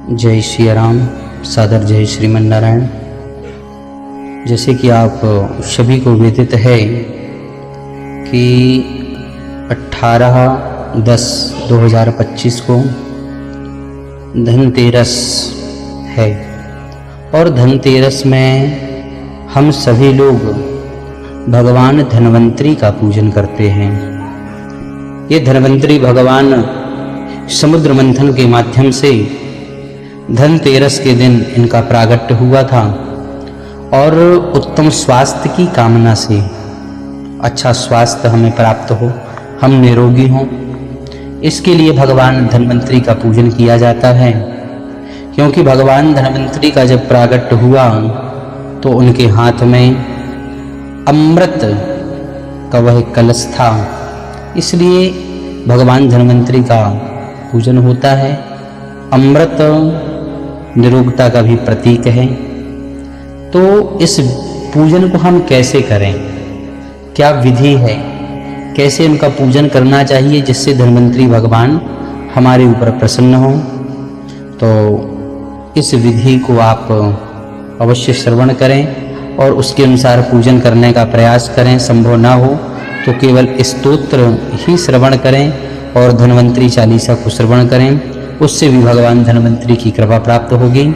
जय श्री राम, सादर जय श्रीमन नारायण। जैसे कि आप सभी को विदित है कि 18/10/2025 को धनतेरस है और धनतेरस में हम सभी लोग भगवान धन्वंतरी का पूजन करते हैं। ये धन्वंतरी भगवान समुद्र मंथन के माध्यम से धनतेरस के दिन इनका प्रागट्य हुआ था और उत्तम स्वास्थ्य की कामना से, अच्छा स्वास्थ्य हमें प्राप्त हो, हम निरोगी हों, इसके लिए भगवान धन्वंतरी का पूजन किया जाता है। क्योंकि भगवान धन्वंतरी का जब प्रागट्य हुआ तो उनके हाथ में अमृत का वह कलश था, इसलिए भगवान धन्वंतरी का पूजन होता है। अमृत निरोगता का भी प्रतीक है। तो इस पूजन को हम कैसे करें, क्या विधि है, कैसे उनका पूजन करना चाहिए जिससे धन्वंतरी भगवान हमारे ऊपर प्रसन्न हों, तो इस विधि को आप अवश्य श्रवण करें और उसके अनुसार पूजन करने का प्रयास करें। संभव ना हो तो केवल स्तोत्र ही श्रवण करें और धन्वंतरी चालीसा को श्रवण करें, उससे भी भगवान धन्वंतरी की कृपा प्राप्त होगी।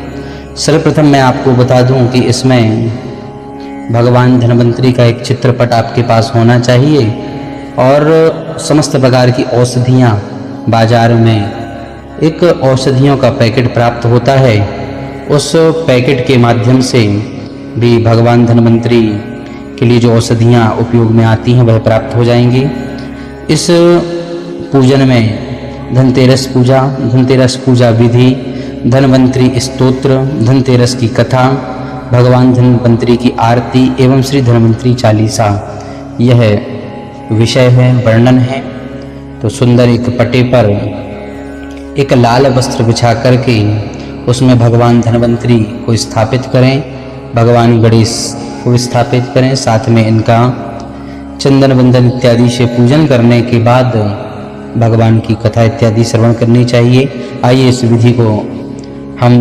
सर्वप्रथम मैं आपको बता दूं कि इसमें भगवान धन्वंतरी का एक चित्रपट आपके पास होना चाहिए और समस्त प्रकार की औषधियाँ बाजार में एक औषधियों का पैकेट प्राप्त होता है, उस पैकेट के माध्यम से भी भगवान धन्वंतरी के लिए जो औषधियाँ उपयोग में आती हैं वह प्राप्त हो जाएंगी। इस पूजन में धनतेरस पूजा विधि, धन्वंतरी स्तोत्र, धनतेरस की कथा, भगवान धन्वंतरी की आरती एवं श्री धन्वंतरी चालीसा, यह विषय है, वर्णन है। तो सुंदर एक पटे पर एक लाल वस्त्र बिछा करके उसमें भगवान धन्वंतरी को स्थापित करें, भगवान गणेश को स्थापित करें, साथ में इनका चंदन वंदन इत्यादि से पूजन करने के बाद भगवान की कथा इत्यादि श्रवण करनी चाहिए। आइए इस विधि को हम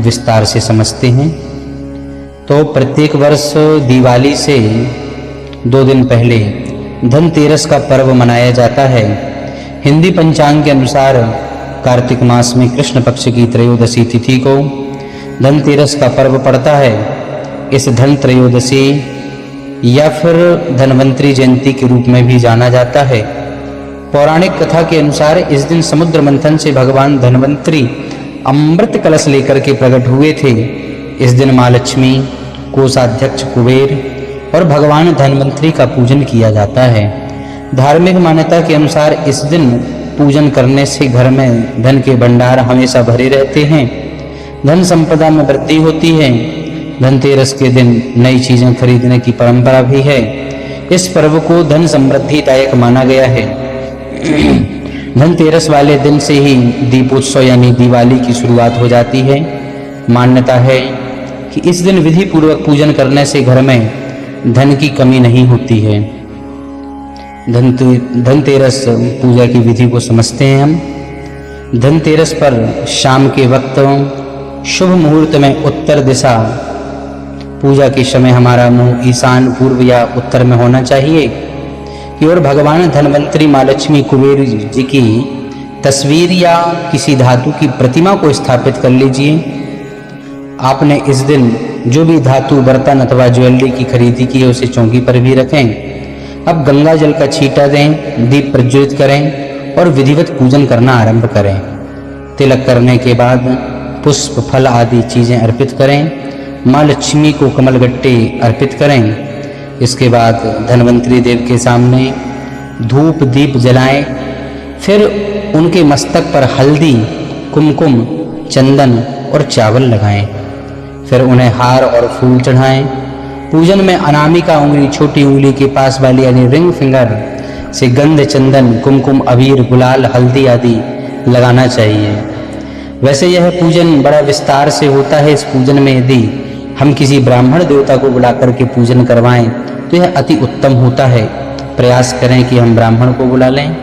विस्तार से समझते हैं। तो प्रत्येक वर्ष दिवाली से 2 दिन पहले धनतेरस का पर्व मनाया जाता है। हिंदी पंचांग के अनुसार कार्तिक मास में कृष्ण पक्ष की त्रयोदशी तिथि को धनतेरस का पर्व पड़ता है। इस धन त्रयोदशी या फिर धन्वंतरी जयंती के रूप में भी जाना जाता है। पौराणिक कथा के अनुसार इस दिन समुद्र मंथन से भगवान धन्वंतरी अमृत कलश लेकर के प्रकट हुए थे। इस दिन माँ लक्ष्मी, कोषाध्यक्ष कुबेर और भगवान धन्वंतरी का पूजन किया जाता है। धार्मिक मान्यता के अनुसार इस दिन पूजन करने से घर में धन के भंडार हमेशा भरे रहते हैं, धन संपदा में वृद्धि होती है। धनतेरस के दिन नई चीजें खरीदने की परंपरा भी है। इस पर्व को धन समृद्धिदायक माना गया है। धनतेरस वाले दिन से ही दीपोत्सव यानी दिवाली की शुरुआत हो जाती है। मान्यता है कि इस दिन विधि पूर्वक पूजन करने से घर में धन की कमी नहीं होती है। धनतेरस पूजा की विधि को समझते हैं हम। धनतेरस पर शाम के वक्त शुभ मुहूर्त में उत्तर दिशा, पूजा के समय हमारा मुंह ईशान, पूर्व या उत्तर में होना चाहिए कि और भगवान धन्वंतरी, माँ लक्ष्मी, कुबेर जी की तस्वीर या किसी धातु की प्रतिमा को स्थापित कर लीजिए। आपने इस दिन जो भी धातु, बर्तन अथवा ज्वेलरी की खरीदी की है उसे चौकी पर भी रखें। अब गंगा जल का छींटा दें, दीप प्रज्वलित करें और विधिवत पूजन करना आरंभ करें। तिलक करने के बाद पुष्प, फल आदि चीज़ें अर्पित करें। माँ लक्ष्मी को कमलगट्टे अर्पित करें। इसके बाद धन्वंतरी देव के सामने धूप दीप जलाएं। फिर उनके मस्तक पर हल्दी, कुमकुम, चंदन और चावल लगाएं। फिर उन्हें हार और फूल चढ़ाएं। पूजन में अनामिका उंगली, छोटी उंगली के पास वाली यानी रिंग फिंगर से गंध, चंदन, कुमकुम, अबीर, गुलाल, हल्दी आदि लगाना चाहिए। वैसे यह पूजन बड़ा विस्तार से होता है। इस पूजन में यदि हम किसी ब्राह्मण देवता को बुला करके पूजन करवाएं तो यह अति उत्तम होता है। प्रयास करें कि हम ब्राह्मण को बुला लें,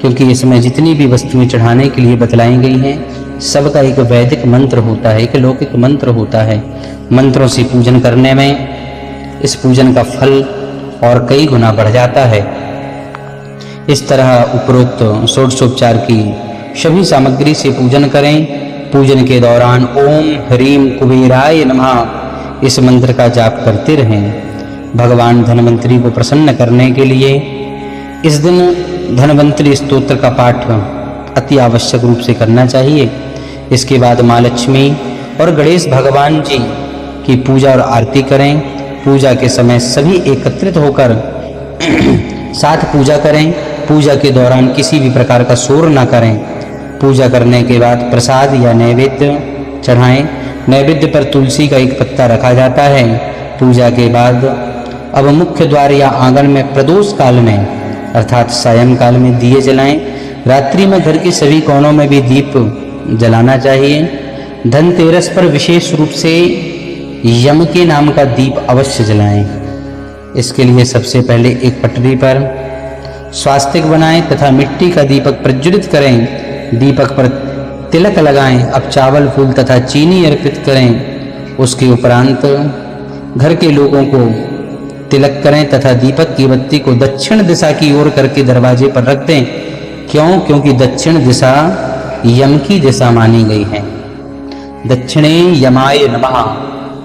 क्योंकि इसमें जितनी भी वस्तुएं चढ़ाने के लिए बतलाई गई हैं सबका एक वैदिक मंत्र होता है, एक लौकिक मंत्र होता है। मंत्रों से पूजन करने में इस पूजन का फल और कई गुना बढ़ जाता है। इस तरह उपरोक्त षोडशोपचार की सभी सामग्री से पूजन करें। पूजन के दौरान ओम ह्रीम कुबेराय नमः इस मंत्र का जाप करते रहें। भगवान धन्वंतरी को प्रसन्न करने के लिए इस दिन धन्वंतरी स्तोत्र का पाठ अति आवश्यक रूप से करना चाहिए। इसके बाद माँ लक्ष्मी और गणेश भगवान जी की पूजा और आरती करें। पूजा के समय सभी एकत्रित होकर साथ पूजा करें। पूजा के दौरान किसी भी प्रकार का शोर न करें। पूजा करने के बाद प्रसाद या नैवेद्य चढ़ाएं। नैवेद्य पर तुलसी का एक पत्ता रखा जाता है। पूजा के बाद अब मुख्य द्वार या आंगन में प्रदोष काल में अर्थात सायंकाल में दिए जलाएं। रात्रि में घर के सभी कोनों में भी दीप जलाना चाहिए। धनतेरस पर विशेष रूप से यम के नाम का दीप अवश्य जलाएं। इसके लिए सबसे पहले एक पटरी पर स्वास्तिक बनाएं तथा मिट्टी का दीपक प्रज्वलित करें। दीपक पर तिलक लगाएं। अब चावल फूल तथा चीनी अर्पित करें। उसके उपरांत घर के लोगों को तिलक करें तथा दीपक की बत्ती को दक्षिण दिशा की ओर करके दरवाजे पर रख दें। क्यों? क्योंकि दक्षिण दिशा यम की दिशा मानी गई है। दक्षिणे यमाय नमः।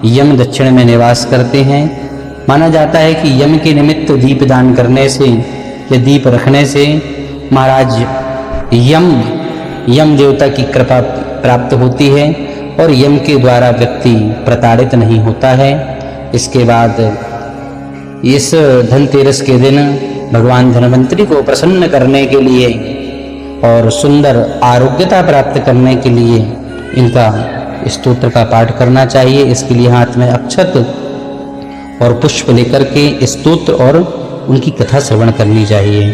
यम दक्षिण में निवास करते हैं। माना जाता है कि यम के निमित्त दीप दान करने से या दीप रखने से महाराज यम देवता की कृपा प्राप्त होती है और यम के द्वारा व्यक्ति प्रताड़ित नहीं होता है। इसके बाद इस धनतेरस के दिन भगवान धन्वंतरी को प्रसन्न करने के लिए और सुंदर आरोग्यता प्राप्त करने के लिए इनका स्तोत्र का पाठ करना चाहिए। इसके लिए हाथ में अक्षत और पुष्प लेकर के स्तोत्र और उनकी कथा श्रवण करनी चाहिए।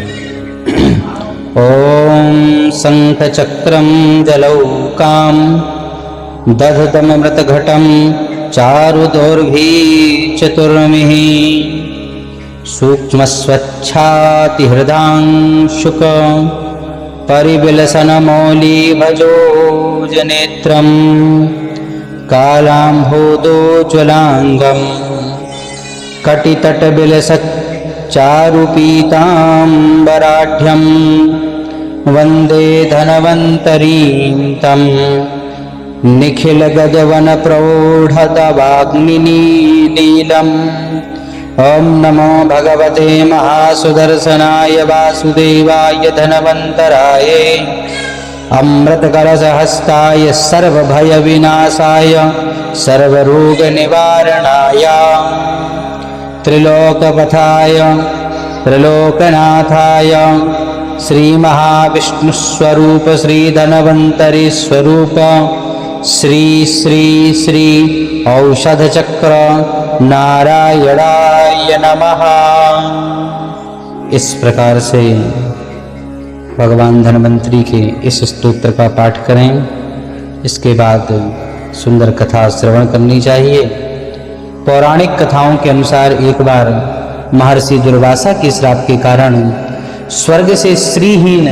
ओम शंख चक्रम जलौकाम दधतमृतघटम चारुदौर्भी चतुर्मिः सूक्ष्म स्वच्छाति हृदांशुक परिविलसन मौली भजो जनेत्रम कालाम्भोदोज्वलांगम कटितट विलसत् चारुपीतांबराढ्यं वंदे धनवंतरीं तं निखिल गजवन प्रौढ़तवाग्निनीलीलम्। ओम नमो भगवते महासुदर्शनाय वासुदेवाय धनवंतराय अमृतकलशहस्ताय सर्वभयविनाशाय सर्वरोगनिवारणाय त्रिलोकपथाय त्रिलोकनाथाय श्री महाविष्णुस्वरूप श्री धनवंतरी स्वरूप श्री श्री श्री औषधचक्र नारायणाय नमः। इस प्रकार से भगवान धन्वंतरी के इस स्तोत्र का पाठ करें। इसके बाद सुंदर कथा श्रवण करनी चाहिए। पौराणिक कथाओं के अनुसार एक बार महर्षि दुर्वासा के श्राप के कारण स्वर्ग से श्रीहीन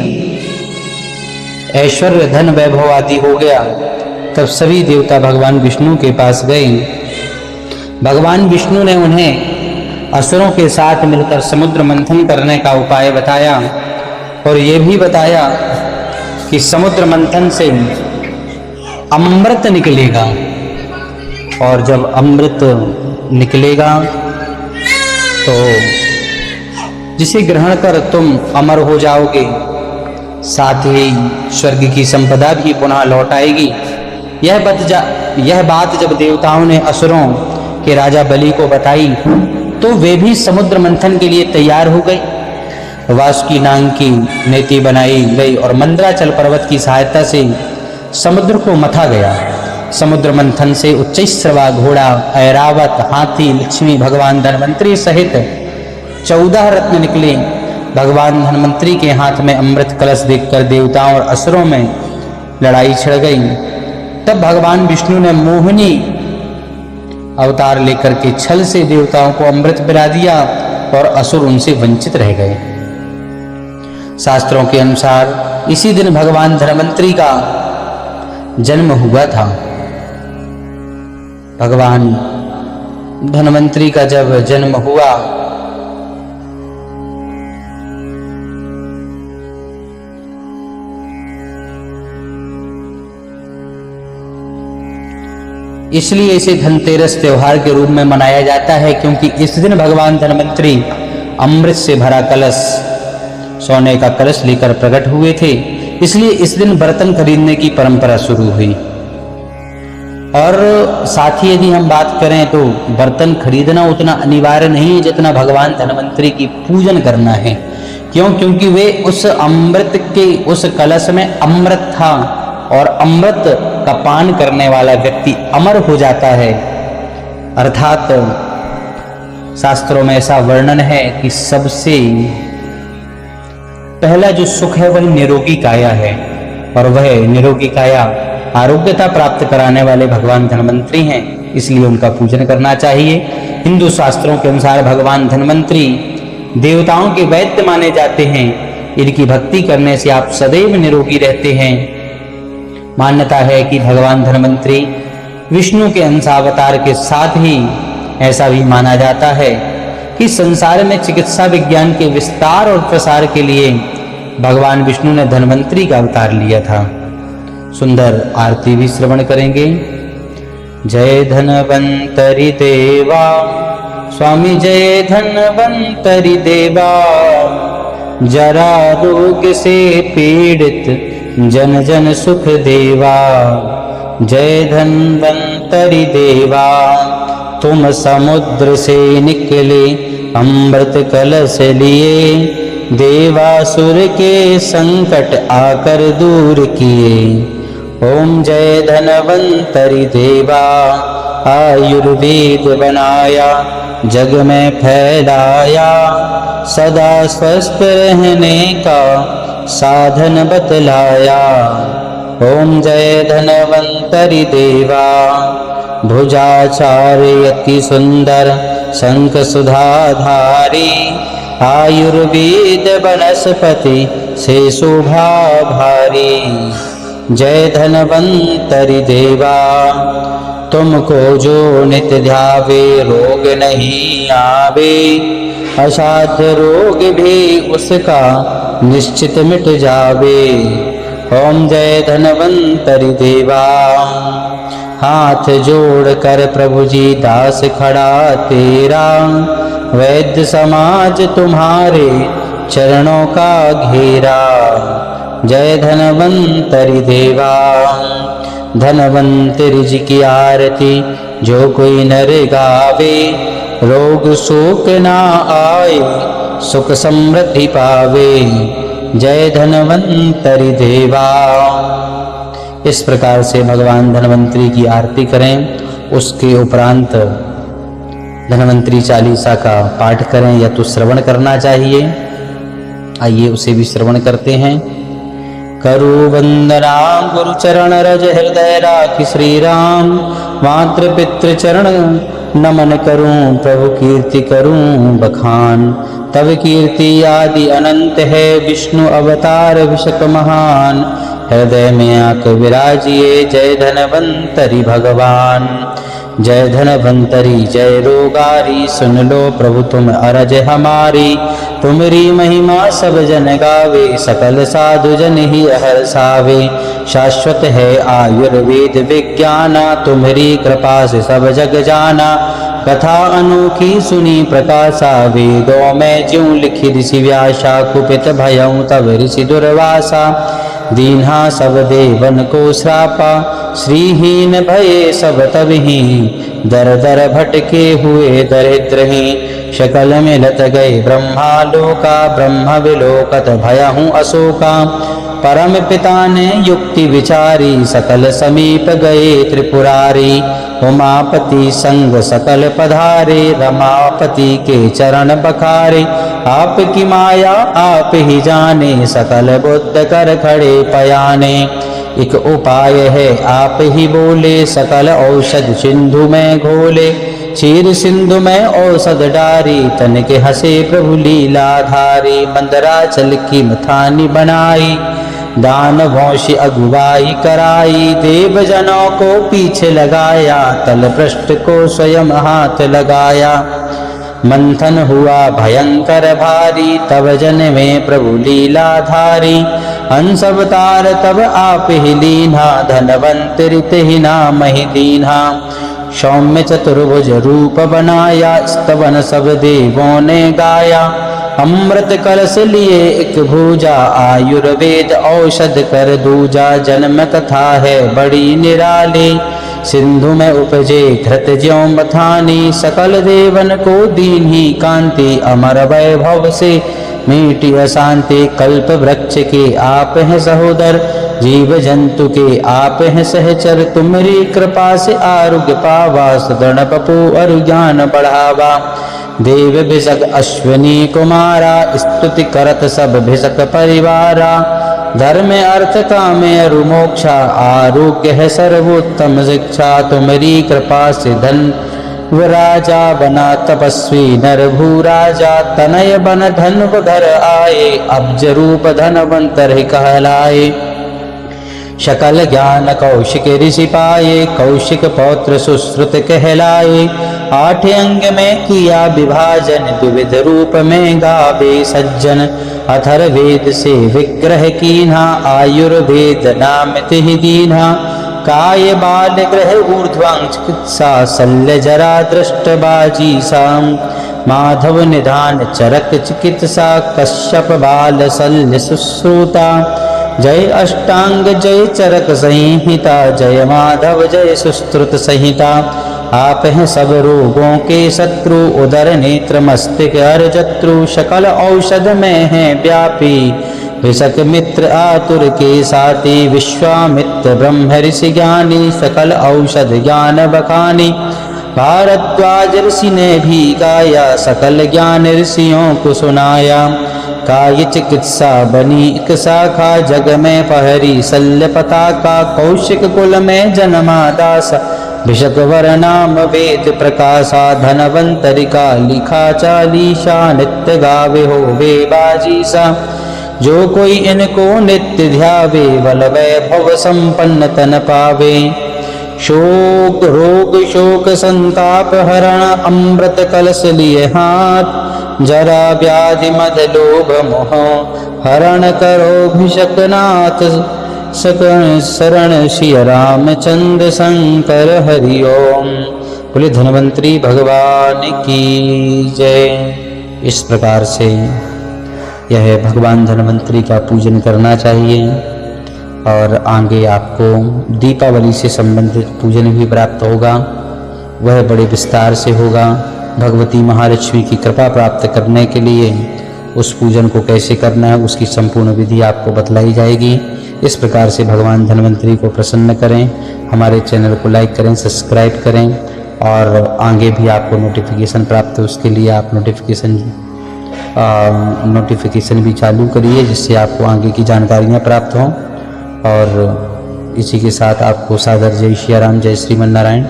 ऐश्वर्य धन वैभव आदि हो गया। तब सभी देवता भगवान विष्णु के पास गए। भगवान विष्णु ने उन्हें असुरों के साथ मिलकर समुद्र मंथन करने का उपाय बताया और ये भी बताया कि समुद्र मंथन से अमृत निकलेगा और जब अमृत निकलेगा तो जिसे ग्रहण कर तुम अमर हो जाओगे, साथ ही स्वर्ग की संपदा भी पुनः लौट आएगी। यह बात जब देवताओं ने असुरों के राजा बलि को बताई तो वे भी समुद्र मंथन के लिए तैयार हो गए। वासुकी नाग की नीति बनाई गई और मंदराचल पर्वत की सहायता से समुद्र को मथा गया। समुद्र मंथन से उच्चैःश्रवा घोड़ा, ऐरावत, हाथी, लक्ष्मी, भगवान धन्वंतरी सहित 14 रत्न निकले। भगवान धन्वंतरी के हाथ में अमृत कलश देखकर देवताओं और असुरों में लड़ाई छिड़ गई। तब भगवान विष्णु ने मोहिनी अवतार लेकर के छल से देवताओं को अमृत पिला दिया और असुर उनसे वंचित रह गए। शास्त्रों के अनुसार इसी दिन भगवान धन्वंतरी का जन्म हुआ था। भगवान धन्वंतरी का जब जन्म हुआ इसलिए इसे धनतेरस त्योहार के रूप में मनाया जाता है, क्योंकि इस दिन भगवान धन्वंतरी अमृत से भरा कलश, सोने का कलश लेकर प्रकट हुए थे। इसलिए इस दिन बर्तन खरीदने की परंपरा शुरू हुई। और साथ ही यदि हम बात करें तो बर्तन खरीदना उतना अनिवार्य नहीं है जितना भगवान धन्वंतरी की पूजन करना है। क्यों? क्योंकि वे उस अमृत के उस कलश में अमृत था, और अमृत का पान करने वाला व्यक्ति अमर हो जाता है। अर्थात शास्त्रों में ऐसा वर्णन है कि सबसे पहला जो सुख है वह निरोगी काया है, और वह निरोगी काया आरोग्यता प्राप्त कराने वाले भगवान धन्वंतरी हैं। इसलिए उनका पूजन करना चाहिए। हिंदू शास्त्रों के अनुसार भगवान धन्वंतरी देवताओं के वैद्य माने जाते हैं। इनकी भक्ति करने से आप सदैव निरोगी रहते हैं। मान्यता है कि भगवान धन्वंतरी विष्णु के अंशावतार के साथ ही ऐसा भी माना जाता है कि संसार में चिकित्सा विज्ञान के विस्तार और प्रसार के लिए भगवान विष्णु ने धन्वंतरी का अवतार लिया था। सुंदर आरती भी श्रवण करेंगे। जय धन्वंतरि देवा स्वामी, जय धन्वंतरि देवा, जरा रोग से पीड़ित जन जन सुख देवा। जय धन्वंतरि देवा, तुम समुद्र से निकले अमृत कलश लिए, देवासुर के संकट आकर दूर किए। ओम जय धन्वंतरि देवा, आयुर्वेद बनाया जग में फैलाया, सदा स्वस्थ रहने का साधन बतलाया। ओम जय धन्वंतरि देवा, भुजाचार्य अति सुंदर शंख सुधाधारी, आयुर्वेद वनस्पति से शोभा भारी। जय धन्वंतरि देवा, तुमको जो नित्य ध्यावे रोग नहीं आवे, असाध्य रोग भी उसका निश्चित मिट जावे। ओम जय धन्वंतरि देवा, हाथ जोड़ कर प्रभु जी दास खड़ा तेरा, वैद्य समाज तुम्हारे चरणों का घेरा। जय धन्वंतरि देवा, धन्वंतरि जी की आरती जो कोई नर गावे, रोग शोक ना आए सुख समृद्धि पावे। जय धन्वंतरि देवा। इस प्रकार से भगवान धन्वंतरि की आरती करें। उसके उपरांत धन्वंतरि चालीसा का पाठ करें या तो श्रवण करना चाहिए। आइए उसे भी श्रवण करते हैं। करु वंदना गुरु चरण रज हृदय राखि श्री राम, मातृ पितृ चरण नमन करूं, प्रभु कीर्ति करूं बखान। तब कीर्ति आदि अनंत है, विष्णु अवतार विशक महान। हृदय में आकर विराजिए जय धन्वंतरि भगवान। जय धन्वंतरि जय रोगारी, सुन लो प्रभु तुम अरज हमारी। तुमरी महिमा सब जन गावे, सकल साधु जन ही हर्षावे। शाश्वत है आयुर्वेद विज्ञाना, तुम्हारी कृपा से सब जग जाना। कथा अनोखी सुनी प्रकाशा, वेदों में ज्यों लिखी ऋषि व्यासा। कुपित भयं तब ऋषि दुर्वासा, दीन्हा सब देवन को श्रापा। श्रीहीन भये सब तबहि, दर दर भटके हुए दरिद्रहि। शकल मिलत गए ब्रह्मालोका, ब्रह्म विलोकत भयहूँ अशोका। परम पिता ने युक्ति विचारी, सकल समीप गए त्रिपुरारी। उमापति संग सकल पधारे, रमापति के चरण बखारे। आपकी माया आप ही जाने, सकल बुद्ध कर खड़े पयाने। एक उपाय है आप ही बोले, सकल औषध सिंधु में घोले। क्षीर सिंधु में औषध डारी, तन के हंसे प्रभु लीलाधारी। मंदराचल की मथानी बनाई, दानवों से अगुवाई कराई, देवजनों को पीछे लगाया, तल पृष्ठ को स्वयं हाथ लगाया। मंथन हुआ भयंकर भारी, तब जन में प्रभु लीलाधारी। हंस अवतार तब आप ही लीन्हा, धनवंत रित ही नाम ही दीन्हा। सौम्य चतुर्भुज रूप बनाया, स्तवन सब देवों ने गाया। अमृत कलश लिए एक भूजा, आयुर्वेद औषध कर दूजा। जन्म कथा है बड़ी निराली, सिंधु में उपजे घृत ज्यों मथानी। सकल देवन को दीन्ही कांति, अमर वैभव से मीठी अशांति। कल्प वृक्ष के आप हैं सहोदर, जीव जंतु के आप हैं सहचर। तुम्हारी कृपा से आरोग्य पावा, सदन बपू और ज्ञान बढ़ावा। देव भिषक अश्विनी कुमारा, स्तुति करत सब भिषक परिवारा। धर्म अर्थ काम अरु मोक्षा, आरोग्य है सर्वोत्तम शिक्षा। तुम्हारी कृपा से धन व राजा बना, तपस्वी नर भू राजा। तनय बन धन व घर आए, अब्ज रूप धनवंतर कहलाए। सकल ज्ञान कौशिक ऋषि पाए, कौशिक पौत्र सुश्रुत कहलाए। 8 अंग में किया विभाजन, द्विविध रूप में गावे सज्जन। अथर्ववेद से विग्रह कीन्हा, आयुर्वेद नाम तिहि दीन्हा। काय बाल ग्रह ऊर्ध्वांग चिकित्सा, शल्य जरा दृष्ट बाजी साम। माधव निधान चरक चिकित्सा, कश्यप बाल शल्य सुश्रुता। जय अष्टांग जय चरक संहिता, जय माधव जय सुश्रुत संहिता। आप हैं सब रोगों के शत्रु, उदर नेत्र मस्तिष्क हर जत्रु। सकल औषध में हैं व्यापी, ऋषक मित्र आतुर के साथी। विश्वामित्र ब्रह्म ऋषि ज्ञानी, सकल औषध ज्ञान बखानी। भारद्वाज ऋषि ने भी गाया, सकल ज्ञान ऋषियों को सुनाया। काय चिकित्सा बनी एक शाखा, जग में पहरी शल्य पताका। कौशिक कुल में जन्मा दासा, भिषक वर नाम वेद प्रकाशा। धनवंतरिका लिखा चालीसा, नित्य गावे होवे बाजीसा। जो कोई इनको नित्य ध्यावे, बल वैभव संपन्न तन पावे। शोक रोग शोक संताप हरण, अमृत कलश लिए हाथ। जरा व्याधि मद लोभ मोह, हरण करो भिषकनाथ। सकल शरण श्री रामचंद्र शंकर हरि ओम। बोले धन्वंतरी भगवान की जय। इस प्रकार से यह भगवान धन्वंतरी का पूजन करना चाहिए। और आगे आपको दीपावली से संबंधित पूजन भी प्राप्त होगा, वह बड़े विस्तार से होगा। भगवती महालक्ष्मी की कृपा प्राप्त करने के लिए उस पूजन को कैसे करना है, उसकी संपूर्ण विधि आपको बतलाई जाएगी। इस प्रकार से भगवान धन्वंतरी को प्रसन्न करें। हमारे चैनल को लाइक करें, सब्सक्राइब करें और आगे भी आपको नोटिफिकेशन प्राप्त हो, उसके लिए आप नोटिफिकेशन भी चालू करिए, जिससे आपको आगे की जानकारियाँ प्राप्त हों। और इसी के साथ आपको सादर जय श्री राम, जय श्रीमन नारायण।